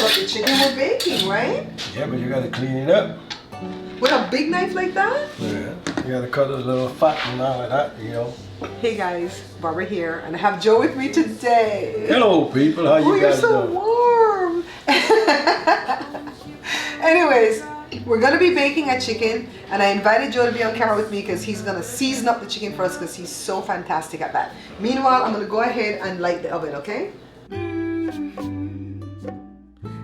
up the chicken we're baking, right? Yeah, but you gotta clean it up. With a big knife like that? Yeah. You gotta cut a little fat and all of that, you know. Hey guys, Barbara here, and I have Joe with me today. Hello people, how you guys you're so doing? warm. Anyways, we're gonna be baking a chicken, and I invited Joe to be on camera with me because he's gonna season up the chicken for us because he's so fantastic at that. Meanwhile, I'm gonna go ahead and light the oven, okay?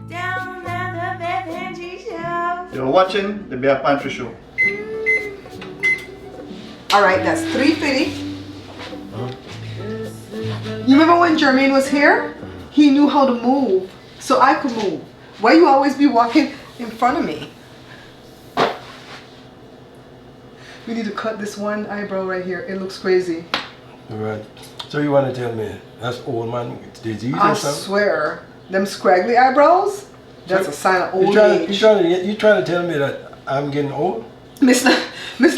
Down at the Bed Pantry Show. You're watching the Bear Pantry Show. Alright, that's 350. You remember when Jermaine was here? He knew how to move, so I could move. Why you always be walking in front of me? We need to cut this one eyebrow right here. It looks crazy. Alright. So you wanna tell me that's old man disease I or something? swear, them scraggly eyebrows, that's a sign of old age. You trying to tell me that I'm getting old? Miss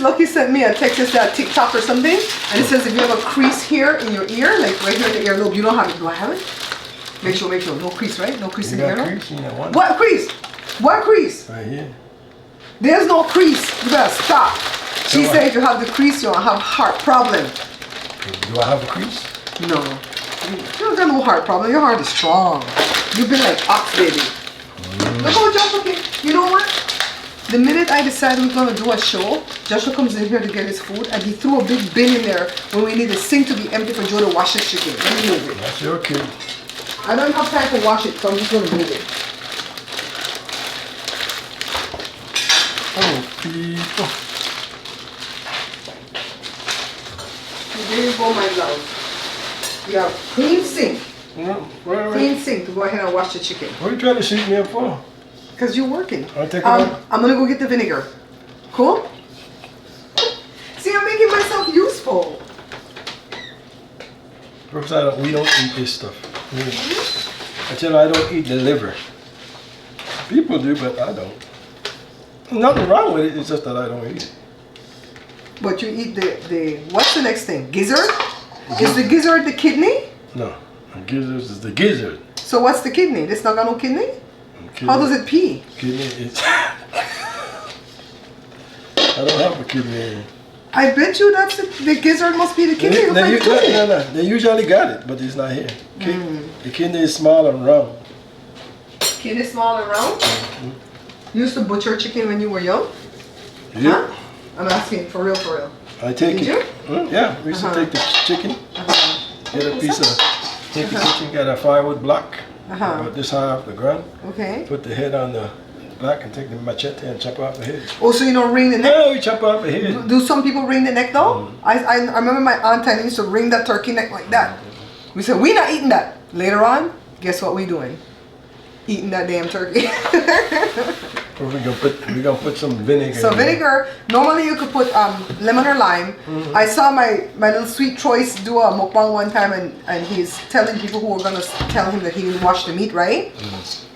Lucky sent me a text that TikTok or something, and it says if you have a crease here in your ear, like right here in the earlobe, you don't have it. Do I have it? Make sure, no crease, right? No crease in the earlobe. Crease in that one? What crease? What crease? Right here. There's no crease. You better stop. She So said if you have the crease, you'll have heart problem. Do I have a crease? No. You don't got no heart problem. Your heart is strong. You've been like ox baby. Look how Joshua came. You know what? The minute I decided we're going to do a show, Joshua comes in here to get his food, and he threw a big bin in there when we need the sink to be empty for Joe to wash his chicken. Let me move it. That's your kid. I don't have time to wash it, so I'm just going to move it. Oh, people. There you go, my love. You have clean sink. Clean sink to go ahead and wash the chicken. What are you trying to shoot me up for? Because you're working. I'll take it out. I'm going to go get the vinegar. Cool? See, I'm making myself useful. Perhaps we don't eat this stuff. I tell you, I don't eat the liver. People do, but I don't. Nothing wrong with it, it's just that I don't eat it. But you eat the what's the next thing? Gizzard? Is the gizzard the kidney? No, the gizzard is the gizzard. So what's the kidney? This not got no kidney? Kidney, How does it pee? Kidney is... I don't have a kidney. I bet you that's the gizzard must be the kidney. No, they usually got it, but it's not here. The kidney is small and round. Kidney small and round? You used to butcher chicken when you were young? Yeah. Huh? I'm asking, for real, for real. I take Did it. you? Yeah, we used to take the chicken, get a piece of, take the chicken, get a firewood block, about this high off the ground, Okay. put the head on the block and take the machete and chop off the head. Oh, so you don't wring the neck? No, we chop off the head. Do some people wring the neck though? I remember my aunt Tanya used to wring that turkey neck like that. We said, we not eating that. Later on, guess what we doing? Eating that damn turkey. Or we gonna put some vinegar. So in there. vinegar, normally you could put lemon or lime. I saw my little sweet choice do a mukbang one time, and he's telling people who were gonna tell him that he didn't wash the meat, right?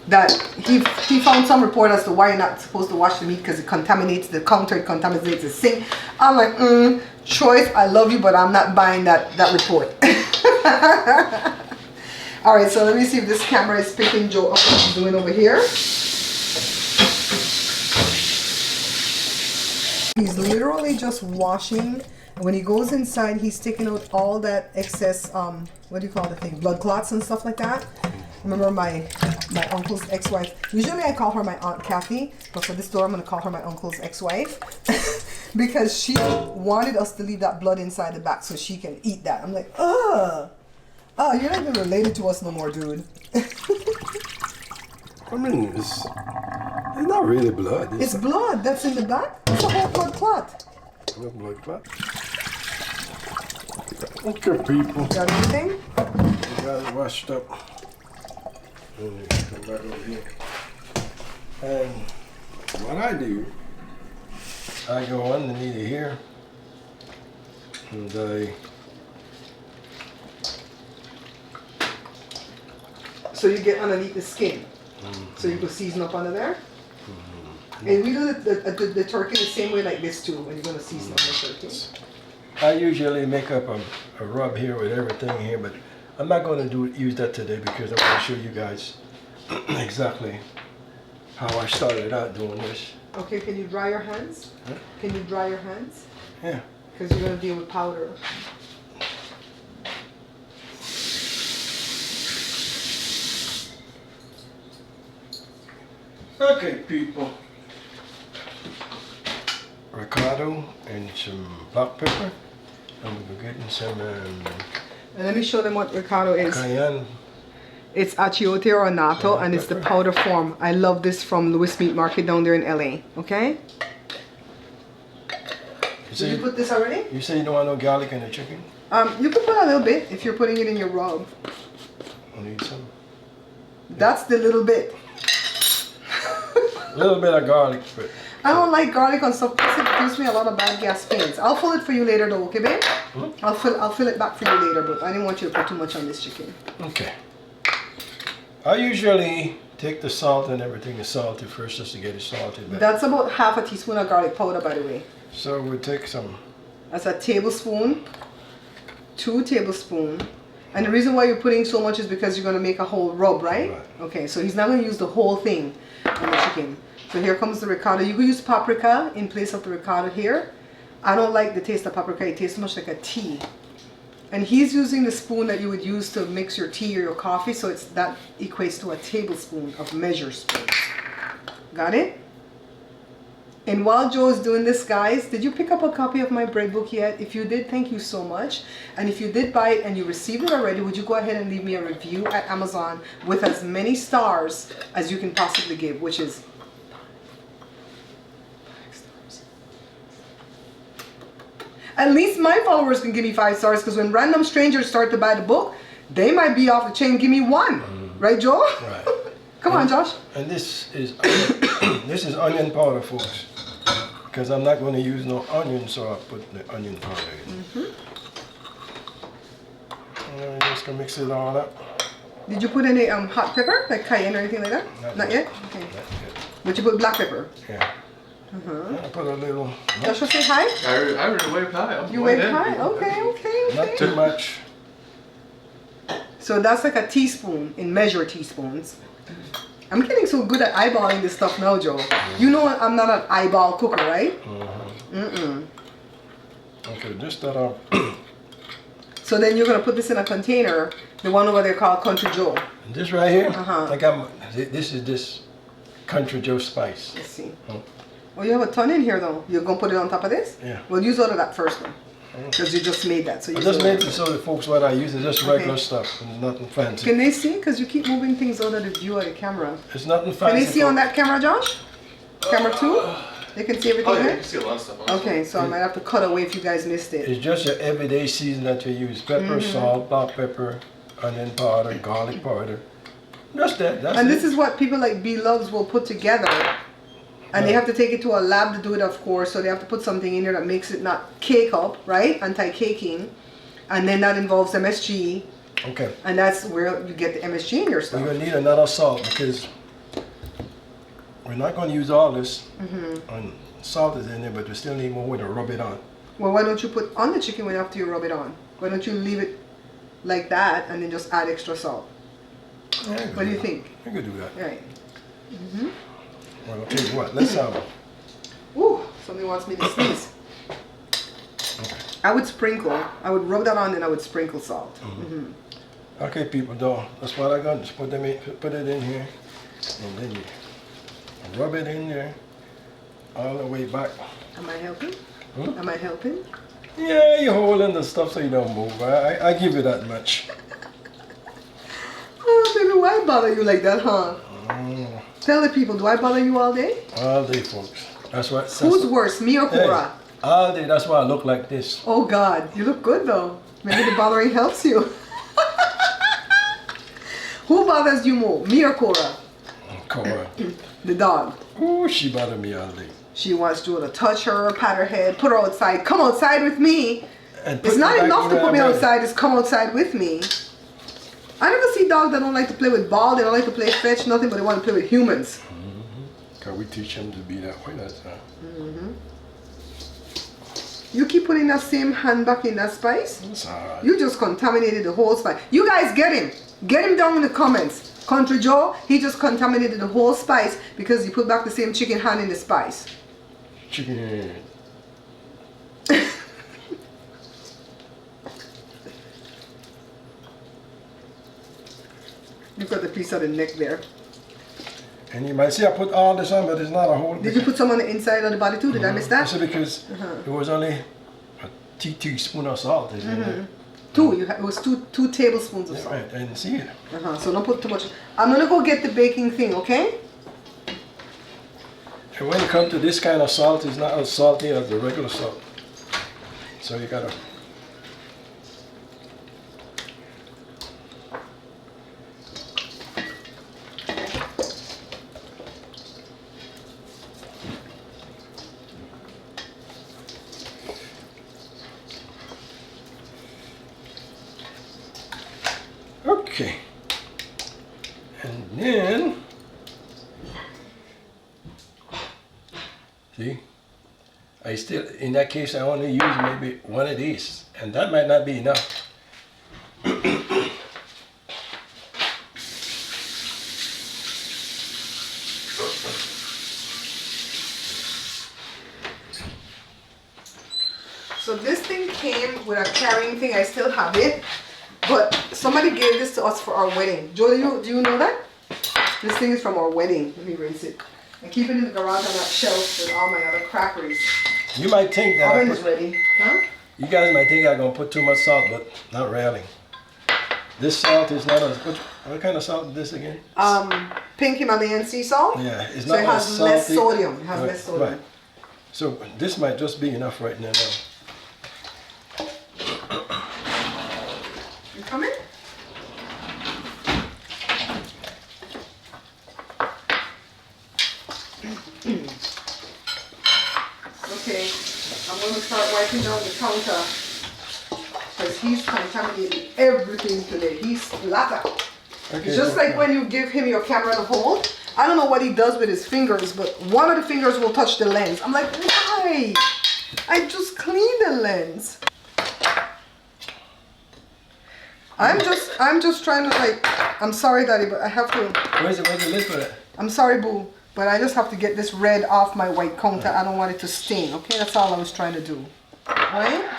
That he found some report as to why you're not supposed to wash the meat because it contaminates the counter, it contaminates the sink. I'm like, choice, I love you, but I'm not buying that report. All right, so let me see if this camera is picking Joe up what he's doing over here. He's literally just washing. When he goes inside, he's taking out all that excess, what do you call the thing? Blood clots and stuff like that. Remember my uncle's ex-wife. Usually I call her my Aunt Kathy, but for this store I'm going to call her my uncle's ex-wife. Because she wanted us to leave that blood inside the back so she can eat that. I'm like, ugh. Oh, you're not even related to us no more, dude. I mean, it's not really blood. It's blood that's in the back. It's a whole blood clot. No blood clot. Okay, people. Got anything? We got it washed up. And come back over here. And what I do, I go underneath it here, and So you get underneath the skin. So you put season up under there. And we do the turkey the same way like this too, when you're going to season up the turkey. I usually make up a rub here with everything here, but I'm not going to use that today because I'm going to show you guys exactly how I started out doing this. Okay, can you dry your hands? Huh? Can you dry your hands? Yeah. Because you're going to deal with powder. Okay, people. Ricotta and some black pepper. And we're getting some And let me show them what ricotta is. cayenne. It's achiote or natto, and it's the pepper. powder form. I love this from Louis Meat Market down there in LA. Okay? You Did you say, put this already? you say you don't want no garlic in the chicken? You can put a little bit if you're putting it in your rub. I need some. That's the little bit. A little bit of garlic, but I don't like garlic on stuff because it gives me a lot of bad gas pains. I'll fill it for you later though, okay babe? I'll fill it back for you later, but I didn't want you to put too much on this chicken. okay. I usually take the salt and everything, the salted first just to get it salted. But That's about half a teaspoon of garlic powder, by the way. so we'll take some. That's a tablespoon, 2 tablespoons. And the reason why you're putting so much is because you're going to make a whole rub, right? Right. Okay, so he's not going to use the whole thing on the chicken. So here comes the ricotta. You could use paprika in place of the ricotta here. I don't like the taste of paprika. It tastes much like a tea. And he's using the spoon that you would use to mix your tea or your coffee, so that equates to a tablespoon of measure spoons. Got it? And while Joe is doing this, guys, did you pick up a copy of my bread book yet? If you did, thank you so much. And if you did buy it and you received it already, would you go ahead and leave me a review at Amazon with as many stars as you can possibly give, which is 5 stars. At least my followers can give me 5 stars, because when random strangers start to buy the book, they might be off the chain, give me 1. Right, Joe? Right. Come on, Josh. And this is this is onion powder, folks. Because I'm not going to use no onion, so I put the onion powder in. And we're just gonna mix it all up. Did you put any hot pepper, like cayenne or anything like that? Not yet? Okay. Not yet. But you put black pepper. Yeah. I put a little, Joshua, say hi. I already waved hi. You wave hi? Okay. not too much. So that's like a teaspoon in measure teaspoons. I'm getting so good at eyeballing this stuff now, Joe. You know I'm not an eyeball cooker, right? Okay, just that up. So then you're gonna put this in a container, the one over there called Country Joe. This right here, Uh-huh. this is this Country Joe spice. Let's see. Oh. Oh, you have a ton in here though. You're gonna put it on top of this? Yeah. Well, use all of that first though. Because you just made that. So I use just all of made that. it so the folks what I use is just regular Okay. stuff, nothing fancy. Can they see? Because you keep moving things out of the view of the camera. It's nothing fancy. Can they see on folks. that camera, Josh? Camera 2? They can see everything Oh, yeah, you there? can see a lot of stuff on this Okay, so I might have to cut away if you guys missed it. It's just your everyday season that you use. Pepper, salt, black pepper, onion powder, garlic powder. Just that. That's And it. this is what people like B Loves will put together. And they have to take it to a lab to do it, of course. So they have to put something in there that makes it not cake up, right? Anti-caking. And then that involves MSG. Okay. And that's where you get the MSG in your We're stuff. gonna need another salt because we're not gonna use all this. And salt is in there, but we still need more to rub it on. Well, why don't you put on the chicken when after you rub it on? Why don't you leave it like that and then just add extra salt? Yeah, What do you think? We could do that. Right. Well, I'll tell you what. Let's Ooh, somebody wants me to sneeze. I would sprinkle. I would rub that on and I would sprinkle salt. Okay, people, though. That's what I got. Just put it in here, and then you rub it in there all the way back. Am I helping? Am I helping? Yeah, you hold in the stuff so you don't move. I give you that much. Oh, baby, why bother you like that, huh? Tell the people, do I bother you all day? All day, folks. That's what. Who's worse, me or Cora? All day. That's why I look like this. Oh, God. You look good, though. Maybe the bothering helps you. Who bothers you more, me or Cora? Cora. The dog. Ooh, she bothered me all day. She wants Joe to touch her, pat her head, put her outside. Come outside with me. And It's put not me back enough to where put me I'm at. outside. It's come outside with me. I never see dogs that don't like to play with ball. They don't like to play fetch, nothing, but they want to play with humans. Cause we teach them to be that way. That's You keep putting that same hand back in that spice. it's alright. You just contaminated the whole spice. You guys get him. Get him down in the comments. Country Joe, he just contaminated the whole spice because he put back the same chicken hand in the spice. Chicken. You got the piece of the neck there. And you might see I put all this on, but it's not a whole. Did you put some on the inside of the body too? Did I miss that? That's because it was only a teaspoon of salt. Two. It was two tablespoons of salt. Right, I didn't see it. So don't put too much. I'm gonna go get the baking thing, okay? And when it comes to this kind of salt, it's not as salty as the regular salt. So you gotta. Okay. And then, see, I still, in that case, I only use maybe one of these, and that might not be enough. So this thing came with a carrying thing. I still have it, but somebody gave this to us for our wedding. Joe, do you know that? This thing is from our wedding. Let me rinse it. I keep it in the garage on that shelf with all my other crackeries. You might think that Oven is ready. Huh? you guys might think I'm gonna put too much salt, but not really. This salt is not a, what kind of salt is this again? Pink Himalayan sea salt. Yeah, it's So not it has as less salty. sodium. It has less sodium. Right. So this might just be enough right now. You coming? Okay, I'm going to start wiping down the counter because he's contaminated everything today. He's splatter. Okay, It's just like when you give him your camera to hold. I don't know what he does with his fingers, but one of the fingers will touch the lens. I'm like, why? I just cleaned the lens. I'm just trying to like, I'm sorry, Daddy, but I have to. Where's the lid for that? I'm sorry, Boo, but I just have to get this red off my white counter. I don't want it to stain, okay? That's all I was trying to do. Right?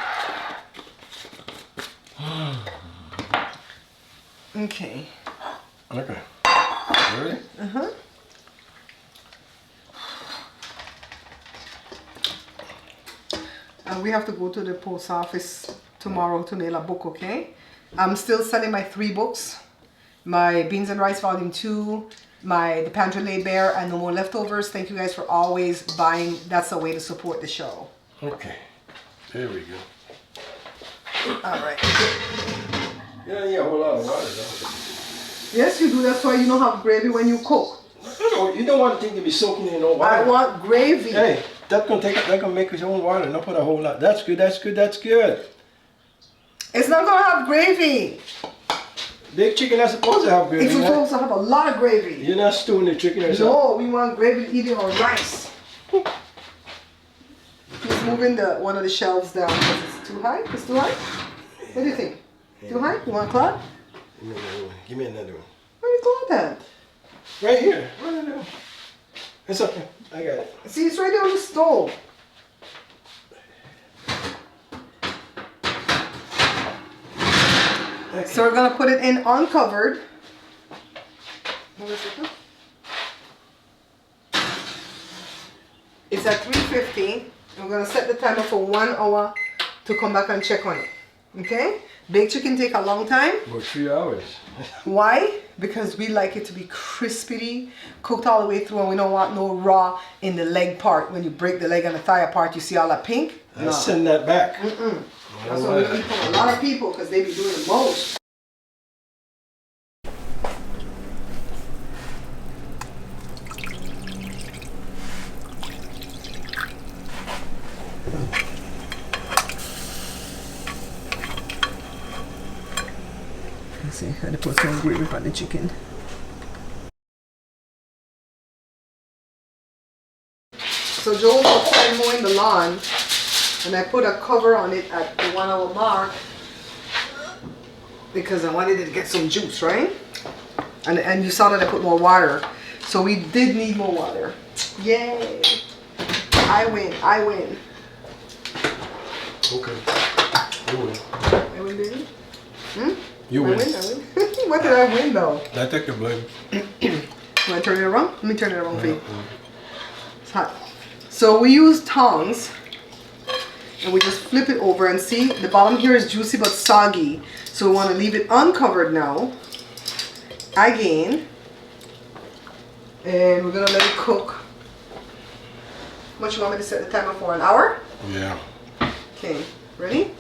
Okay. Okay. Ready? Uh-huh. And we have to go to the post office tomorrow to mail a book, okay? I'm still selling my 3 books. My Beans and Rice Volume 2, the Pantry Laid Bare, and No More Leftovers. Thank you guys for always buying. That's a way to support the show. Okay. There we go. All right. Yeah, a whole lot of water though. Yes, you do. That's why you don't have gravy when you cook. No, you don't want things to be soaking in no water. I want gravy. Hey, that gonna make its own water. Not put a whole lot. That's good. That's good. That's good. It's not gonna have gravy. Big chicken is supposed to have gravy. It's supposed to have a lot of gravy. You're not stewing the chicken or something. No, we want gravy to eat it on rice. He's moving one of the shelves down because it's too high. It's too high? What do you think? Too high? You want a cloth? Give me another one. Where you cloth at? Right here. Right there. It's okay. I got it. See, it's right there on the stove. Okay. So we're gonna put it in uncovered. It's at 350. We're gonna set the timer for 1 hour to come back and check on it. Okay? Baked chicken take a long time. For 3 hours. Why? Because we like it to be crispy, cooked all the way through, and we don't want no raw in the leg part. When you break the leg and the thigh apart, you see all that pink? I send that back. That's what we eat from a lot of people because they be doing the most. Let's see, I had to put some gravy on the chicken. So Joel was outside mowing the lawn, and I put a cover on it at the 1 hour mark because I wanted it to get some juice, right? And you saw that I put more water. So we did need more water. Yay. I win. I win. Okay. You win. I win, baby? You I win. win. I win. What did I win, though? I take the blame. Do I turn it around? Let me turn it around for you. It's hot. So we use tongs. And we just flip it over and see the bottom here is juicy but soggy. So we want to leave it uncovered now. Again. And we're going to let it cook. How much you want me to set the timer for? An hour? Yeah. Okay. Ready?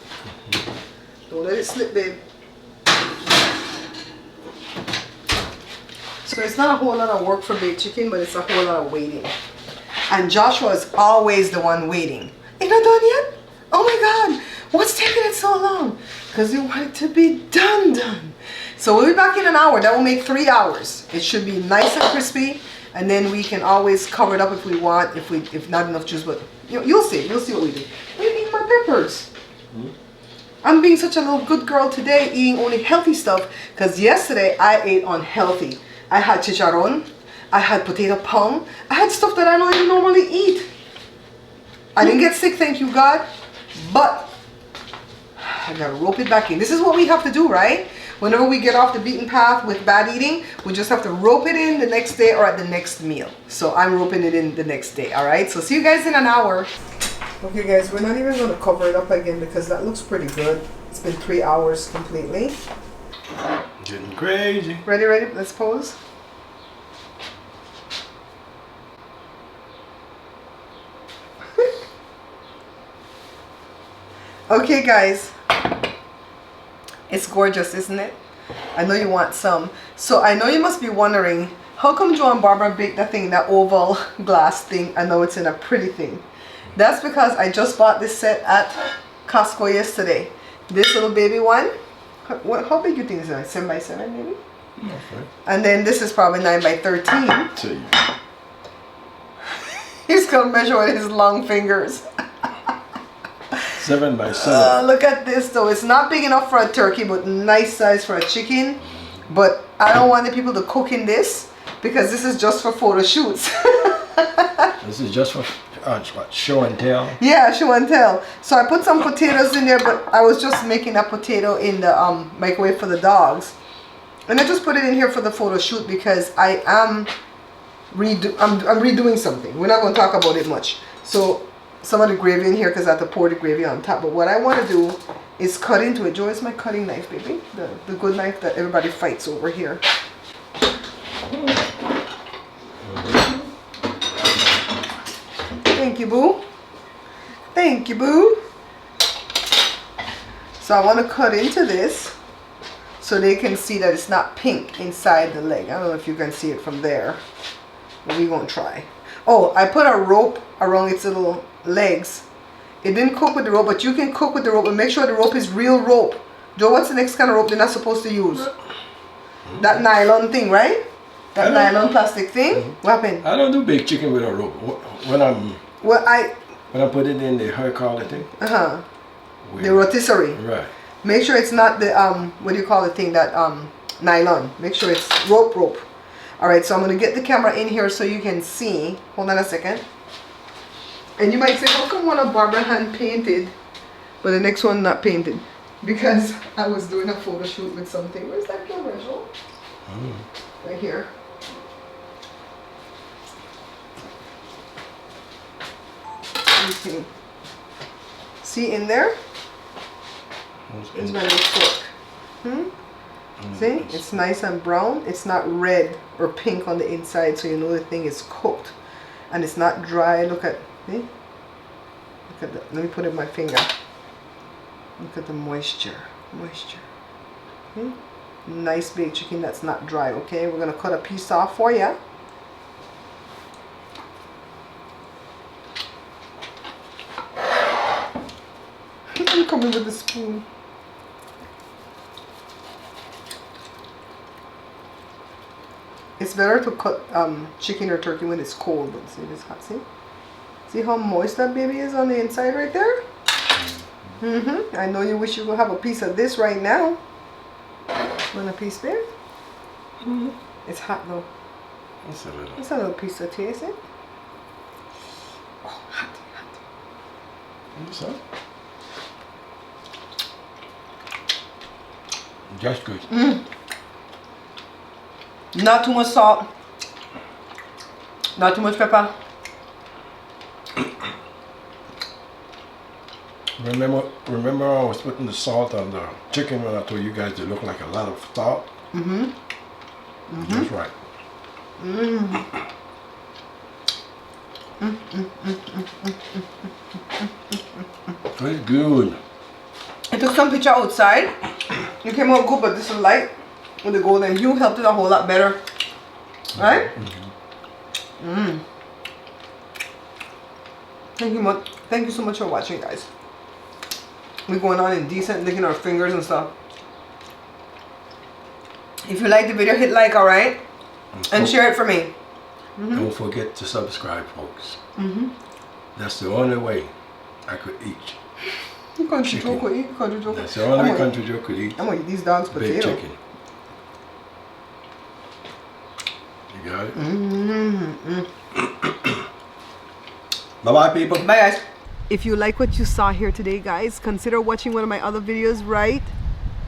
Don't let it slip, babe. So it's not a whole lot of work for baked chicken, but it's a whole lot of waiting. And Joshua is always the one waiting. Ain't not done yet? Oh my God, what's taking it so long? Because we want it to be done. So we'll be back in an hour. That will make 3 hours. It should be nice and crispy, and then we can always cover it up if we want, if not enough juice, but you'll see what we do. I'm eating my peppers. I'm being such a little good girl today, eating only healthy stuff, because yesterday I ate unhealthy. I had chicharron, I had potato palm, I had stuff that I don't even normally eat. I didn't get sick, thank you God. But I gotta rope it back in. This is what we have to do, right? Whenever we get off the beaten path with bad eating, we just have to rope it in the next day or at the next meal. So I'm roping it in the next day, all right? So see you guys in an hour. Okay guys, we're not even gonna cover it up again because that looks pretty good. It's been 3 hours completely. Getting crazy. Ready? Let's pose. Okay guys, it's gorgeous, isn't it? I know you want some. So I know you must be wondering, how come Joe and Barbara baked that thing, that oval glass thing? I know it's in a pretty thing. That's because I just bought this set at Costco yesterday. This little baby one. How big you think is it? 7 by 7 maybe? Okay. And then this is probably 9 by 13. See. He's gonna measure with his long fingers. 7 by 7. Look at this though. It's not big enough for a turkey, but nice size for a chicken. But I don't want the people to cook in this because this is just for photo shoots. This is just for what, show and tell. Yeah, show and tell. So I put some potatoes in there, but I was just making that potato in the microwave for the dogs. And I just put it in here for the photo shoot because I am I'm redoing something. We're not going to talk about it much. So some of the gravy in here because I have to pour the gravy on top. But what I want to do is cut into it. Joy, is my cutting knife, baby. The good knife that everybody fights over here. Thank you, boo. Thank you, boo. So I want to cut into this so they can see that it's not pink inside the leg. I don't know if you can see it from there, but we won't try. Oh, I put a rope around its little legs. It didn't cook with the rope, but you can cook with the rope, and make sure the rope is real rope. Joe, what's the next kind of rope they're not supposed to use? That nylon thing, right? That nylon plastic thing? What happened? I don't do baked chicken with a rope. When I put it in the hair collar thing. The rotisserie. Right. Make sure it's not the what do you call the thing, that nylon. Make sure it's rope. All right, so I'm gonna get the camera in here so you can see. Hold on a second. And you might say, how come one of Barbara hand painted, but the next one not painted? Because I was doing a photo shoot with something. Where's that camera, Joel? Right here. Okay. See in there? It's gonna cook. See? It's nice and brown. It's not red or pink on the inside, so you know the thing is cooked. And it's not dry. Look at, see? Look at that. Let me put it in my finger. Look at the moisture. See? Nice baked chicken that's not dry, okay? We're gonna cut a piece off for you. I'm coming with a spoon. It's better to cut chicken or turkey when it's cold. But see this hot, see? See how moist that baby is on the inside right there? I know you wish you could have a piece of this right now. Want a piece, babe? It's hot though. It's a little. It's a little piece of taste it. Oh, hot, hot. So, just good. Not too much salt. Not too much pepper. Remember I was putting the salt on the chicken when I told you guys it looked like a lot of salt? That's right. It's good. I took some picture outside. It came out good, but this is light with the golden hue helped it a whole lot better. Right? Thank you so much for watching, guys. We're going on indecent, licking our fingers and stuff. If you like the video, hit like, alright? And share it for me. Don't forget to subscribe, folks. That's the only way I could eat. Country Joe could eat. Country Joe. That's the only way Country Joe could eat I'm gonna eat these dogs' big potato. chicken. You got it? Bye-bye, people. Bye, guys. If you like what you saw here today, guys, consider watching one of my other videos, right?